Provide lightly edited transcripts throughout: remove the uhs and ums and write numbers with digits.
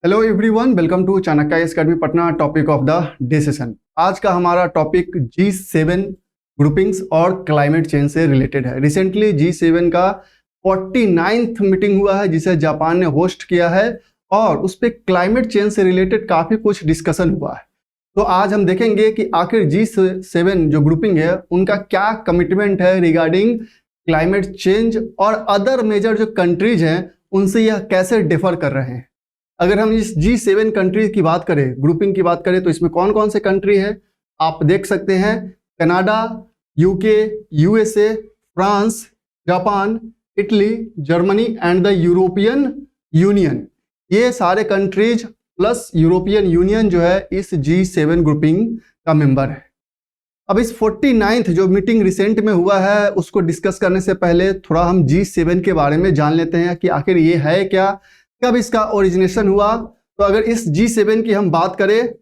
Hello everyone, welcome to Chanakya Academy Patna. Topic of the day session. आज का हमारा topic G7 groupings और climate change से रिलेटेड है। रिसेंटली G7 का 49th मीटिंग हुआ है जिसे जापान ने होस्ट किया है और उस पर क्लाइमेट चेंज से रिलेटेड काफ़ी कुछ डिस्कशन हुआ है। तो आज हम देखेंगे कि आखिर G7 जो ग्रुपिंग है उनका क्या कमिटमेंट है रिगार्डिंग क्लाइमेट चेंज और अदर मेजर जो कंट्रीज हैं उनसे यह कैसे डिफर कर रहे हैं। अगर हम इस G7 कंट्रीज की बात करें, ग्रुपिंग की बात करें, तो इसमें कौन कौन से कंट्री है आप देख सकते हैं। Canada, UK, USA, France, Japan, Italy, Germany and the European union. ये सारे कंट्रीज प्लस यूरोपियन यूनियन जो है इस G7 ग्रुपिंग का मेंबर है। अब इस 49th जो मीटिंग रिसेंट में हुआ है उसको डिस्कस करने से पहले थोड़ा हम G7 के बारे में जान लेते हैं कि आखिर ये है क्या, कब इसका ओरिजिनेशन हुआ। तो अगर इस G7 की हम बात करें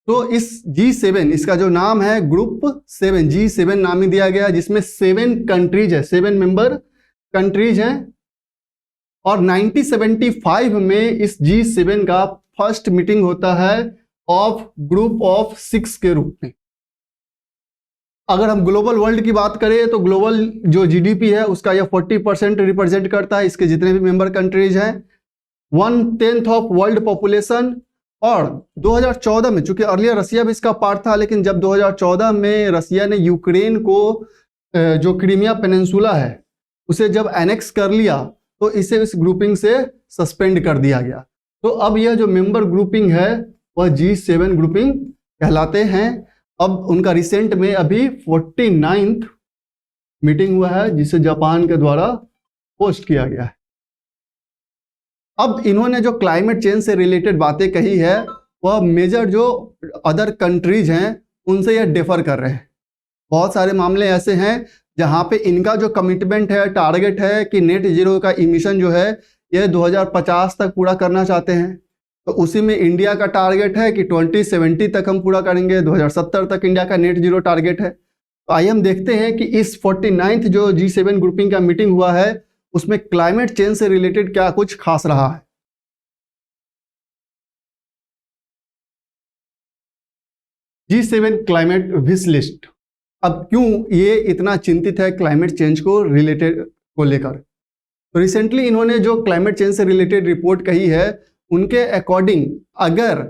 तो इस G7 इसका जो नाम है ग्रुप 7 G7 नाम ही दिया गया, जिसमें 7 कंट्रीज है, 7 मेंबर कंट्रीज हैं। और 1975 में इस G7 का फर्स्ट मीटिंग होता है ऑफ ग्रुप ऑफ 6 के रूप में। अगर हम ग्लोबल वर्ल्ड की बात करें तो ग्लोबल जो GDP है उसका यह 40% रिप्रेजेंट करता है, इसके जितने भी मेंबर कंट्रीज हैं। 1/10 ऑफ वर्ल्ड पॉपुलेशन। और 2014 में, चूंकि अर्लियर रसिया भी इसका पार्ट था, लेकिन जब 2014 में रसिया ने यूक्रेन को जो क्रीमिया पेनिनसुला है उसे जब एनेक्स कर लिया तो इसे इस ग्रुपिंग से सस्पेंड कर दिया गया। तो अब यह जो मेंबर ग्रुपिंग है वह G7 ग्रुपिंग कहलाते हैं। अब उनका रिसेंट में अभी 49th मीटिंग हुआ है जिसे जापान के द्वारा होस्ट किया गया है। अब इन्होंने जो क्लाइमेट चेंज से रिलेटेड बातें कही है वह मेजर जो अदर कंट्रीज हैं उनसे यह डिफर कर रहे हैं। बहुत सारे मामले ऐसे हैं जहां पे इनका जो कमिटमेंट है, टारगेट है कि नेट जीरो का इमिशन जो है यह 2050 तक पूरा करना चाहते हैं। तो उसी में इंडिया का टारगेट है कि 2070 तक हम पूरा करेंगे, 2070 तक इंडिया का नेट जीरो टारगेट है। तो आइए हम देखते हैं कि इस 49th जो G7 ग्रुपिंग का मीटिंग हुआ है उसमें क्लाइमेट चेंज से रिलेटेड क्या कुछ खास रहा है। G7 climate wish list. अब क्यों ये इतना चिंतित है क्लाइमेट चेंज को रिलेटेड को लेकर? तो रिसेंटली इन्होंने जो क्लाइमेट चेंज से रिलेटेड रिपोर्ट कही है उनके अकॉर्डिंग अगर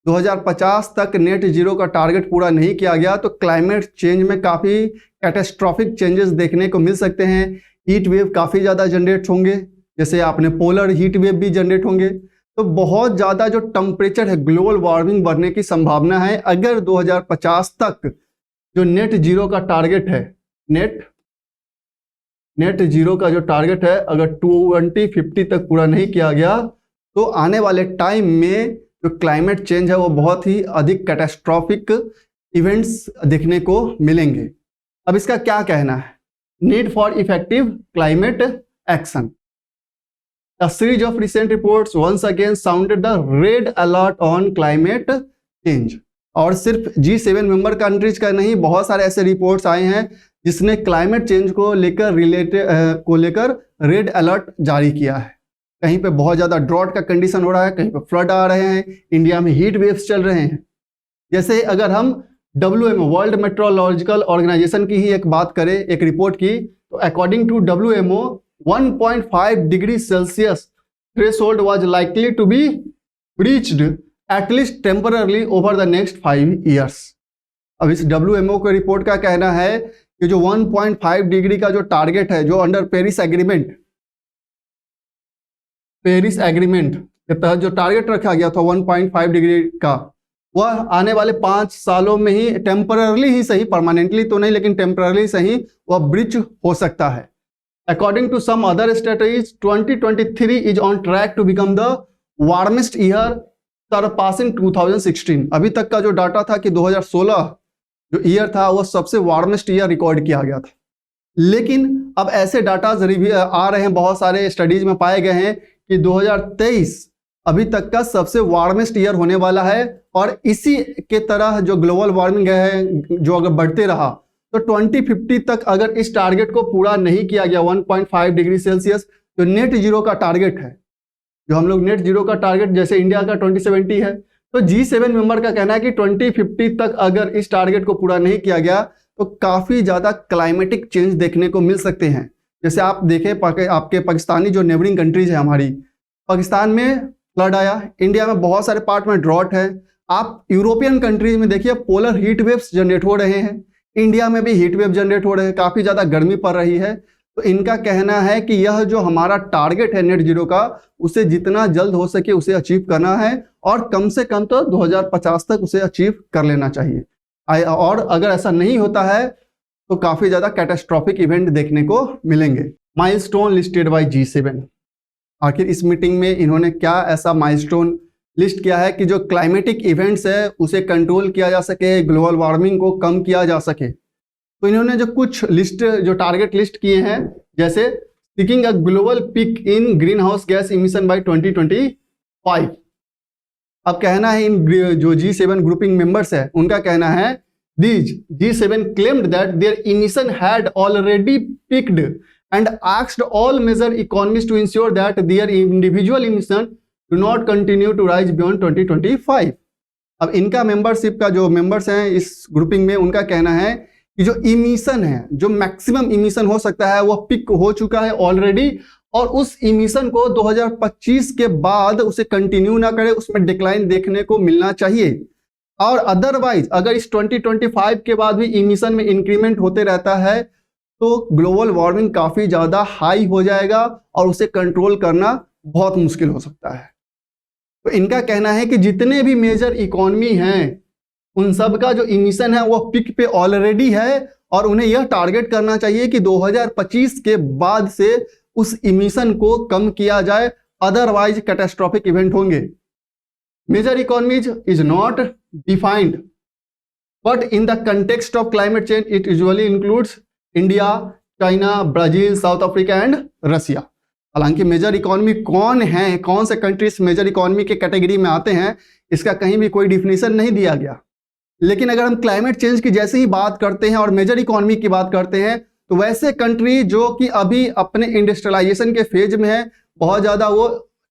2050 तक नेट जीरो का टारगेट पूरा नहीं किया गया तो क्लाइमेट चेंज में काफ़ी कैटास्ट्रॉफिक चेंजेस देखने को मिल सकते हैं। हीट वेव काफ़ी ज़्यादा जनरेट होंगे, जैसे आपने पोलर हीट वेव भी जनरेट होंगे। तो बहुत ज़्यादा जो टेम्परेचर है, ग्लोबल वार्मिंग बढ़ने की संभावना है अगर 2050 तक जो नेट जीरो का टारगेट है, नेट जीरो का जो टारगेट है अगर 2050 तक पूरा नहीं किया गया तो आने वाले टाइम में जो क्लाइमेट चेंज है वो बहुत ही अधिक कैटास्ट्रॉफिक इवेंट्स देखने को मिलेंगे। अब इसका क्या कहना है? Need for effective climate action. A series of recent reports once again sounded the red alert on climate change। और सिर्फ G7 मेंबर कंट्रीज का नहीं, बहुत सारे ऐसे रिपोर्ट्स आए हैं जिसने क्लाइमेट चेंज को लेकर रेड अलर्ट जारी किया है। कहीं पे बहुत ज़्यादा ड्रॉट का कंडीशन हो रहा है, कहीं पे फ्लड आ रहे हैं, इंडिया में हीट वेव्स चल रहे हैं। जैसे अगर हम WMO वर्ल्ड मेट्रोलॉजिकल ऑर्गेनाइजेशन की ही एक बात करें, एक रिपोर्ट की, तो according to WMO 1.5 degree Celsius threshold was likely to be breached at least temporarily over the next 5 years। अब इस WMO के रिपोर्ट का कहना है कि जो 1.5 डिग्री का जो टारगेट है, जो अंडर पेरिस एग्रीमेंट के तहत जो टारगेट रखा गया था 1.5 डिग्री का, वह आने वाले 5 सालों में ही टेम्पररली ही सही, परमानेंटली तो नहीं लेकिन टेम्पररली सही वह ब्रीच हो सकता है। According to some other strategies, 2023 is on track to become the warmest year, surpassing 2016। अभी तक का जो डाटा था कि 2016 जो ईयर था वह सबसे वार्मेस्ट ईयर रिकॉर्ड किया गया था। लेकिन अब ऐसे डाटा आ रहे हैं, बहुत सारे स्टडीज में पाए गए हैं कि 2023 अभी तक का सबसे वार्मेस्ट ईयर होने वाला है। और इसी के तरह जो ग्लोबल वार्मिंग है जो अगर बढ़ते रहा तो 2050 तक अगर इस टारगेट को पूरा नहीं किया गया 1.5 डिग्री सेल्सियस जो नेट जीरो का टारगेट है, जो हम लोग नेट जीरो का टारगेट जैसे इंडिया का 2070 है, तो G7 मेंबर का कहना है कि 2050 तक अगर इस टारगेट को पूरा नहीं किया गया तो काफी ज्यादा क्लाइमेटिक चेंज देखने को मिल सकते हैं। जैसे आप देखें आपके पाकिस्तानी जो नेबरिंग कंट्रीज है हमारी, पाकिस्तान में फ्लड आया, इंडिया में बहुत सारे पार्ट में ड्रॉट है, आप यूरोपियन कंट्रीज में देखिए पोलर हीट वेव्स जनरेट हो रहे हैं, इंडिया में भी हीट वेव जनरेट हो रहे हैं, काफी ज्यादा गर्मी पड़ रही है। तो इनका कहना है कि यह जो हमारा टारगेट है नेट जीरो का, उसे जितना जल्द हो सके उसे अचीव करना है और कम से कम तो 2050 तक उसे अचीव कर लेना चाहिए। और अगर ऐसा नहीं होता है तो काफी ज्यादा कैटास्ट्रॉफिक इवेंट देखने को मिलेंगे। माइलस्टोन लिस्टेड बाय G7, आखिर इस मीटिंग में इन्होंने क्या ऐसा माइलस्टोन लिस्ट किया है कि जो क्लाइमेटिक इवेंट्स है उसे कंट्रोल किया जा सके, ग्लोबल वार्मिंग को कम किया जा सके। तो इन्होंने जो कुछ लिस्ट जो टारगेट लिस्ट किए हैं, जैसे seeking a global peak in green house gas emission by 2025। अब कहना है इन जो G7 ग्रुपिंग मेंबर्स है उनका कहना है these G7 claimed that their emission had already peaked and asked all major economies to ensure that their individual emission do not continue to rise beyond 2025। अब इनका मेंबरशिप का जो मेंबर्स हैं इस ग्रुपिंग में, उनका कहना है कि जो इमिशन है, जो मैक्सिमम इमिशन हो सकता है, वह पिक हो चुका है ऑलरेडी, और उस इमिशन को 2025 के बाद उसे कंटिन्यू ना करे, उसमें डिक्लाइन देखने को मिलना चाहिए। और अदरवाइज अगर इस 2025 के बाद भी इमिशन में इंक्रीमेंट होते रहता है तो ग्लोबल वार्मिंग काफी ज्यादा हाई हो जाएगा और उसे कंट्रोल करना बहुत मुश्किल हो सकता है। तो इनका कहना है कि जितने भी मेजर इकोनॉमी हैं उन सब का जो इमिशन है वह पिक पे ऑलरेडी है और उन्हें यह टारगेट करना चाहिए कि 2025 के बाद से उस इमिशन को कम किया जाए, अदरवाइज कैटास्ट्रॉफिक इवेंट होंगे। Major economies is not defined, but in the context of climate change, it usually includes India, China, Brazil, South Africa and Russia। हालांकि मेजर इकोनॉमी कौन है, कौन से कंट्रीज मेजर इकोनॉमी के कैटेगरी में आते हैं, इसका कहीं भी कोई डिफिनेशन नहीं दिया गया। लेकिन अगर हम क्लाइमेट चेंज की जैसे ही बात करते हैं और मेजर इकोनॉमी की बात करते हैं, तो वैसे कंट्री जो कि अभी अपने इंडस्ट्रियलाइजेशन के फेज में है, बहुत ज्यादा वो,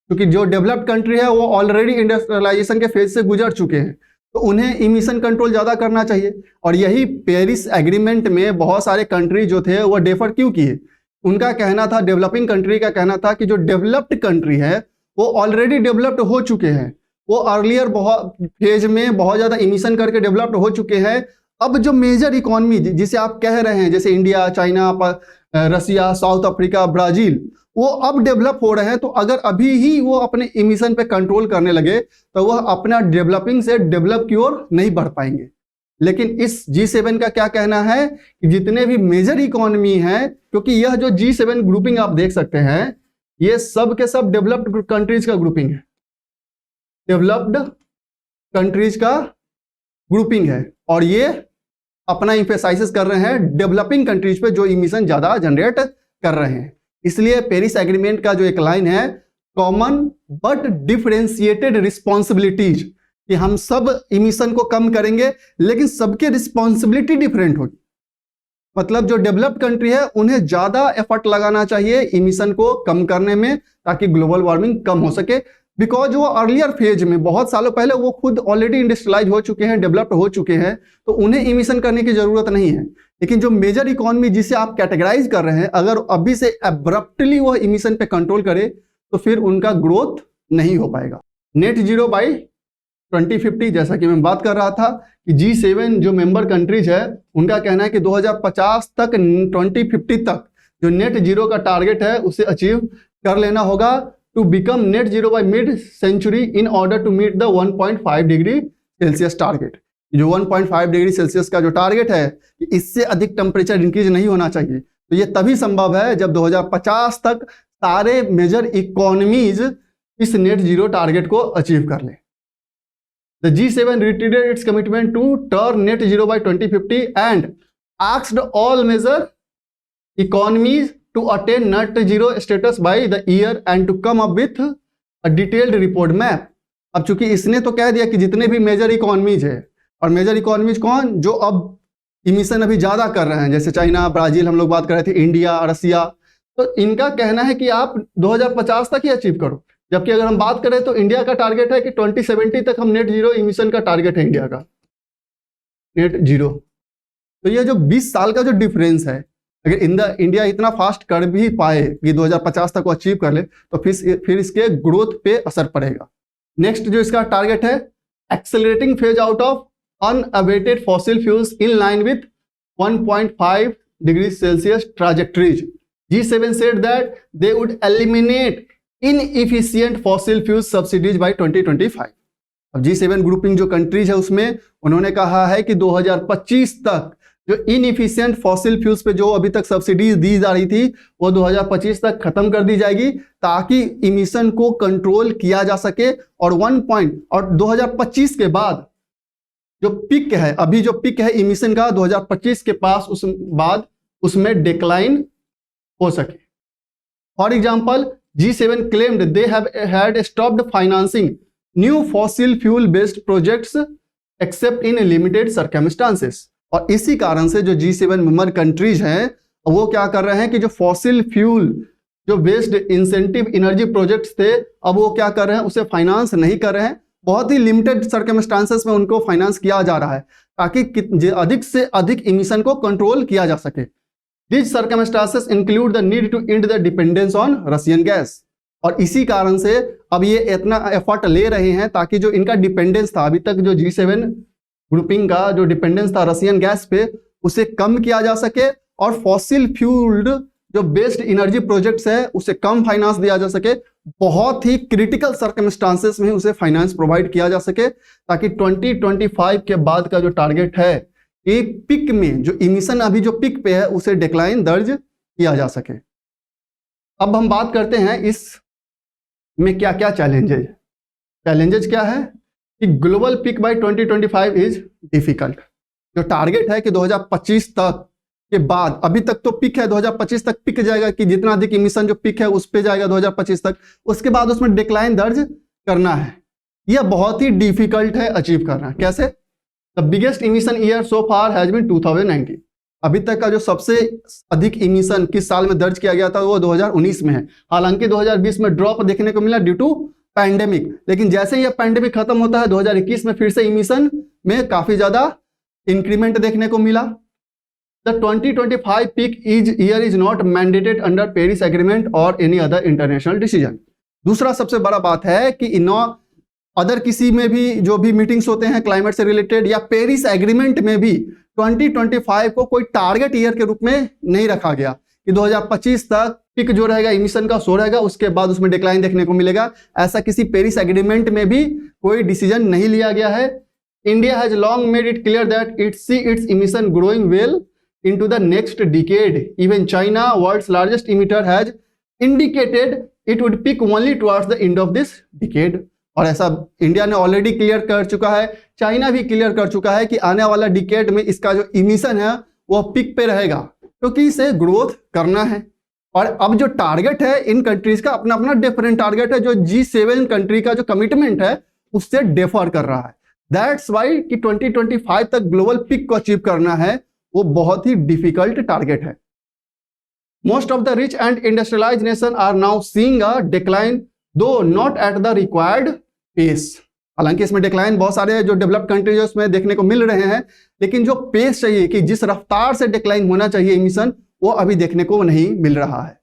क्योंकि जो डेवलप्ड कंट्री है वो ऑलरेडी इंडस्ट्रियलाइजेशन के फेज से गुजर चुके हैं, तो उन्हें इमिशन कंट्रोल ज्यादा करना चाहिए। और यही पेरिस एग्रीमेंट में बहुत सारे कंट्री जो थे वो डेफर क्यों किए, उनका कहना था, डेवलपिंग कंट्री का कहना था कि जो डेवलप्ड कंट्री है वो ऑलरेडी डेवलप्ड हो चुके हैं, वो अर्लियर बहुत फेज में बहुत ज्यादा इमिशन करके डेवलप्ड हो चुके हैं। अब जो मेजर इकोनॉमी जिसे आप कह रहे हैं, जैसे इंडिया, चाइना, रसिया, साउथ अफ्रीका, ब्राजील, वो अब डेवलप हो रहे हैं, तो अगर अभी ही वो अपने इमिशन पे कंट्रोल करने लगे तो वह अपना डेवलपिंग से डेवलप की ओर नहीं बढ़ पाएंगे। लेकिन इस G7 का क्या कहना है कि जितने भी मेजर इकोनॉमी हैं, क्योंकि यह जो G7 ग्रुपिंग आप देख सकते हैं, ये सब के सब डेवलप्ड कंट्रीज का ग्रुपिंग है, डेवलप्ड कंट्रीज का ग्रुपिंग है, और ये अपना इंफेसाइसिस कर रहे हैं डेवलपिंग कंट्रीज पे जो इमिशन ज्यादा जनरेट कर रहे हैं। इसलिए पेरिस एग्रीमेंट का जो एक लाइन है, कॉमन बट डिफरेंशिएटेड रिस्पॉन्सिबिलिटीज, कि हम सब इमिशन को कम करेंगे लेकिन सबके रिस्पॉन्सिबिलिटी डिफरेंट होगी। मतलब जो डेवलप्ड कंट्री है उन्हें ज्यादा एफर्ट लगाना चाहिए इमिशन को कम करने में, ताकि ग्लोबल वार्मिंग कम हो सके, बिकॉज वो अर्लियर फेज में बहुत सालों पहले वो खुद ऑलरेडी इंडस्ट्रियलाइज हो चुके हैं, डेवलप्ड हो चुके हैं, तो उन्हें इमिशन करने की जरूरत नहीं है। लेकिन जो मेजर इकोनॉमी जिसे आप कैटेगराइज कर रहे हैं, अगर अभी से एब्रप्टली वह इमिशन पे कंट्रोल करे तो फिर उनका ग्रोथ नहीं हो पाएगा। नेट जीरो बाई 2050, जैसा कि मैं बात कर रहा था कि G7 जो मेंबर कंट्रीज है उनका कहना है कि 2050 तक 2050 तक जो नेट जीरो का टारगेट है उसे अचीव कर लेना होगा, to become net zero by mid century in order to meet the 1.5 degree celsius target. जो 1.5 डिग्री सेल्सियस का जो टारगेट है, इससे अधिक टेम्परेचर इंक्रीज नहीं होना चाहिए। तो ये तभी संभव है जब 2050 तक सारे मेजर इकोनॉमीज इस नेट जीरो टारगेट को अचीव कर ले। The G7 reiterated its commitment to turn net zero by 2050 and asked all major economies to attain net zero status by the year and to come up with a detailed report map। अब चूंकि इसने तो कह दिया कि जितने भी major economies है, और मेजर इकोनॉमीज कौन, जो अब इमिशन अभी ज्यादा कर रहे हैं, जैसे चाइना, ब्राजील, हम लोग बात कर रहे थे, इंडिया, रसिया, तो इनका कहना है कि आप 2050 तक ही अचीव करो। जबकि अगर हम बात करें तो इंडिया का टारगेट है कि 2070 तक हम नेट जीरो इमिशन का टारगेट है इंडिया का, नेट जीरो। तो ये जो 20 साल का जो डिफरेंस है, अगर इंडिया इतना फास्ट कर भी पाए कि 2050 तक वो अचीव कर ले, तो फिर इसके ग्रोथ पे असर पड़ेगा। नेक्स्ट जो इसका टारगेट है, accelerating phase out of unabated fossil fuels in line with 1.5 degrees Celsius trajectories. G7 said that they would eliminate inefficient fossil fuel subsidies by 2025. अब G7 ग्रुपिंग जो कंट्रीज है उसमें उन्होंने कहा है कि 2025 तक जो इनएफिशिएंट फॉसिल फ्यूल्स पे जो अभी तक सब्सिडीज दी जा रही थी वो 2025 तक खत्म कर दी जाएगी, ताकि इमिशन को कंट्रोल किया जा सके। और 2025 के बाद जो पिक है, अभी जो पिक है इमिशन का 2025 के पास उस बाद उसमें डिक्लाइन हो सके। For example, G7 claimed they had stopped financing new fossil fuel based projects except in limited circumstances। और इसी कारण से जो G7 मेंबर कंट्रीज हैं वो क्या कर रहे हैं कि जो फॉसिल फ्यूल जो बेस्ड इंसेंटिव एनर्जी प्रोजेक्ट्स थे, अब वो क्या कर रहे हैं, उसे फाइनेंस नहीं कर रहे हैं। बहुत ही लिमिटेड सर्कमस्टांसेस में उनको फाइनेंस किया जा रहा है ताकि अधिक से अधिक इमिशन को कंट्रोल किया जा सके। These circumstances include the need to end the dependence on Russian gas। और इसी कारण से अब ये इतना एफर्ट ले रहे हैं ताकि जो इनका डिपेंडेंस था, अभी तक जो G7 ग्रुपिंग का जो डिपेंडेंस था रशियन गैस पे, उसे कम किया जा सके और फॉसिल फ्यूल्ड जो बेस्ड एनर्जी प्रोजेक्ट्स है उसे कम फाइनेंस दिया जा सके। बहुत ही क्रिटिकल सर्कमस्टांसेस में उसे फाइनेंस प्रोवाइड किया जा सके, ताकि 2025 के बाद का जो टारगेट है एक पिक में जो इमिशन अभी जो पिक पे है उसे डिक्लाइन दर्ज किया जा सके। अब हम बात करते हैं इस में क्या क्या चैलेंजेस क्या है कि global peak by 2025 is difficult. जो टारगेट है कि 2025 तक के बाद, अभी तक तो पिक है 2025 तक पिक जाएगा कि जितना अधिक इमिशन जो पिक है उस पे जाएगा 2025 तक, उसके बाद उसमें डिक्लाइन दर्ज करना है। यह बहुत ही डिफिकल्ट है अचीव करना। कैसे? The biggest emission year so far has been 2019। अभी तक का जो सबसे अधिक इमिशन किस साल में दर्ज किया गया था वो 2019 में है। हालांकि 2020 में ड्रॉप देखने को मिला ड्यू टू पैंडेमिक, लेकिन जैसे ही यह पैंडेमिक खत्म होता है 2021 में फिर से इमिशन में काफी ज्यादा इंक्रीमेंट देखने को मिला। The 2025 peak year is not mandated under Paris agreement और एनी अदर इंटरनेशनल डिसीजन। दूसरा सबसे बड़ा बात है कि अदर किसी में भी जो भी मीटिंग्स होते हैं क्लाइमेट से रिलेटेड या पेरिस एग्रीमेंट में भी 2025 को कोई टारगेट ईयर के रूप में नहीं रखा गया कि 2025 तक पिक जो रहेगा इमिशन का 100 रहेगा, उसके बाद उसमें डिक्लाइन देखने को मिलेगा। ऐसा किसी पेरिस एग्रीमेंट में भी कोई डिसीजन नहीं लिया गया है। India has long made it clear that it see it's emission growing well into the next decade. Even China, world's largest emitter, has indicated it would peak only towards the end of this decade। और ऐसा India ने already clear कर चुका है, China भी clear कर चुका है कि आने वाला डिकेड में इसका जो इमिशन है वो पिक पे रहेगा, क्योंकि इसे ग्रोथ करना है। और अब जो टारगेट है इन कंट्रीज का अपना अपना डिफरेंट टारगेट है, जो G7 कंट्री का जो कमिटमेंट है उससे डिफर कर रहा है। दैट्स वाई कि 2025 तक ग्लोबल पिक को अचीव करना है वो बहुत ही डिफिकल्ट टारगेट है। Most of the rich and industrialized nation are now seeing a decline, though not at the required pace. हालांकि इसमें डिक्लाइन बहुत सारे जो डेवलप्ड कंट्रीज उसमें देखने को मिल रहे हैं, लेकिन जो पेस चाहिए कि जिस रफ्तार से डिक्लाइन होना चाहिए इमिशन, वो अभी देखने को नहीं मिल रहा है।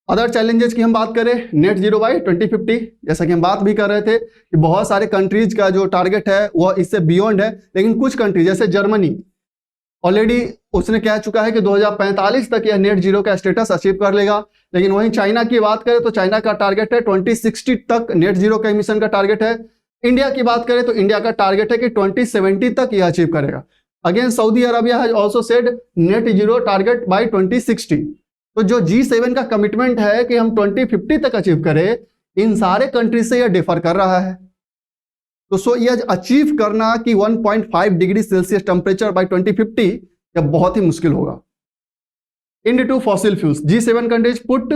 अदर चैलेंजेस की हम बात करें, नेट जीरो बाय 2050, जैसा कि हम बात भी कर रहे थे कि बहुत सारे कंट्रीज का जो टारगेट है वो इससे बियॉन्ड है, लेकिन कुछ कंट्रीज जैसे जर्मनी ऑलरेडी उसने कह चुका है कि 2045 तक यह नेट जीरो का स्टेटस अचीव कर लेगा। लेकिन वहीं चाइना की बात करें तो चाइना का टारगेट है 2060 तक नेट जीरो का इमिशन का टारगेट है। इंडिया की बात करें तो इंडिया का टारगेट है कि 2070 तक यह अचीव करेगा। Again Saudi Arabia has also said net zero target by 2060। तो जो G7 का कमिटमेंट है कि हम 2050 तक अचीव करें, इन सारे कंट्रीज से यह डिफर कर रहा है। तो सो यह अचीव करना कि 1.5 डिग्री सेल्सियस टेम्परेचर बाय 2050 यह बहुत ही मुश्किल होगा। End to fossil fuels, G7 countries put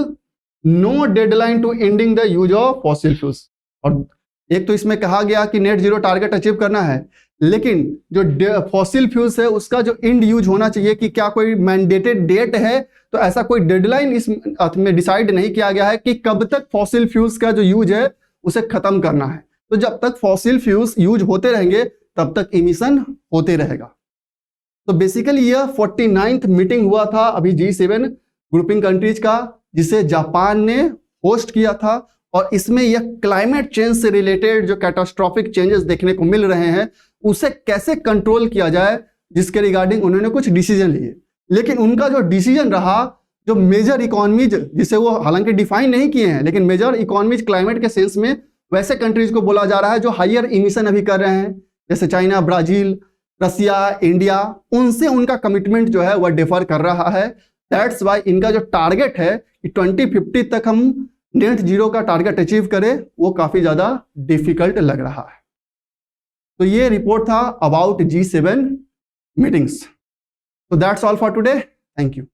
no deadline to ending the use of fossil fuels. और एक तो इसमें कहा गया कि नेट जीरो टारगेट अचीव करना है, लेकिन जो फॉसिल फ्यूल्स है उसका जो एंड यूज होना चाहिए कि क्या कोई मैंडेटेड डेट है, तो ऐसा कोई डेडलाइन इसमें डिसाइड नहीं किया गया है कि कब तक फॉसिल फ्यूल्स का जो यूज है उसे खत्म करना है। तो जब तक फॉसिल फ्यूल्स यूज होते रहेंगे तब तक इमिशन होते रहेगा। तो बेसिकली यह 49th मीटिंग हुआ था अभी G7 ग्रुपिंग कंट्रीज का, जिसे जापान ने होस्ट किया था, और इसमें यह क्लाइमेट चेंज से रिलेटेड जो कैटास्ट्रॉफिक चेंजेस देखने को मिल रहे हैं उसे कैसे कंट्रोल किया जाए, जिसके रिगार्डिंग उन्होंने कुछ डिसीजन लिए। लेकिन उनका जो डिसीजन रहा, जो मेजर इकोनॉमीज, जिसे वो हालांकि डिफाइन नहीं किए हैं, लेकिन मेजर इकोनॉमीज क्लाइमेट के सेंस में वैसे कंट्रीज को बोला जा रहा है जो हायर इमिशन अभी कर रहे हैं, जैसे चाइना, ब्राजील, रसिया, इंडिया, उनसे उनका कमिटमेंट जो है वह डिफर कर रहा है। दैट्स वाई इनका जो टारगेट है कि 2050 तक हम नेट जीरो का टारगेट अचीव करें, वो काफी ज्यादा डिफिकल्ट लग रहा है। तो ये रिपोर्ट था about G7 meetings. So that's all for today. Thank you.